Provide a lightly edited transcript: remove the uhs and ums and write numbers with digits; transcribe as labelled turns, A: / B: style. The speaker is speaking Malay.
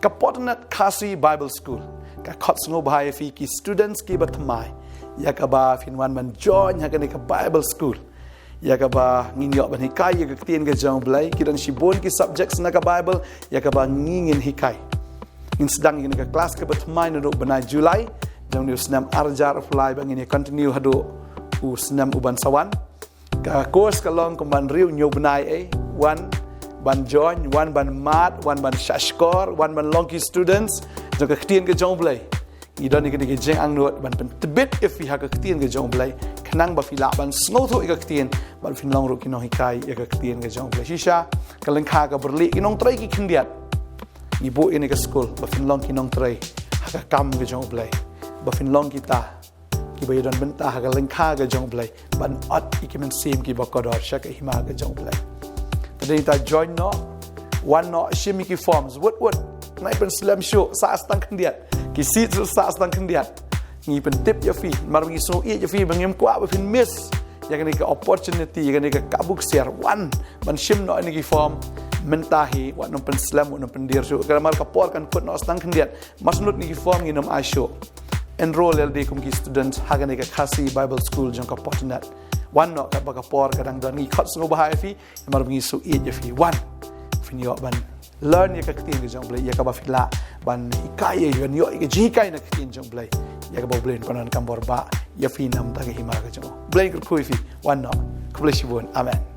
A: ka Potternet Khasi Baibl Skul ka khots ngo bahai fi ki students ki batmai ya ka ba finwan man join ha ka Bible School ya ka ba ngin yo ban hikai ya ka tien ka jong blai ki dan shibon ki subjects na ka Bible ya ka ba ngin hikai in sedang in ka kelas ka batmai no banai Julai jong ni senam arjar fly bang ini continue hado u senam uban sawan ka course ka long komban riu nyo banai one ban join one ban mat one ban shashkor one ban long ki students jong ka tien ka jong blai i don ni ka jeng ang not ban pen tebit if vi ha ka tien ka jong blai kanang ba fila ban sngo tho ka tien ban fin long ro ki no hikai ya ka tien ka jong blai shisha ka leng kha ka berli ki nong trai ki khindiat ni bo ini ka school ba fin long ki nong trai ha ka kam ka jong blai ba fin long kita ki ba yodon benta ha ka leng kha ka jong blai ban at ki men sim ki ba kodor sha ka hima ka jong blai tadi ta join no one no shimi ki forms what nai pen slam show sa astang khindiat ki sit sa astang khindiat ni pen tip ya fi mar ngi so ya fi bangem kwa ba fin miss ya kan ka opportunity ya kan ka kabuk share one ban shim no ni ki form mentahi wa no pen slam no pen dir show ka mar ka por kan put no astang khindiat masnut ni ki form ni nom a show enroll LD kum ki students hagane ka Khasi Baibl Skul jong ka Potternet one no ka ba ka por kadang don ni khot ngo bahai fi mar ngi so ya fi one fin yo ban learn ya ka tin ke jong blai ya ka ba fila ban ikai ya yo ke ji kai na tin jong blai ya ka ba blai konan kam bor ba ya fi nam ta ke hima ka jong blai ku fi one no ku blai shibun amen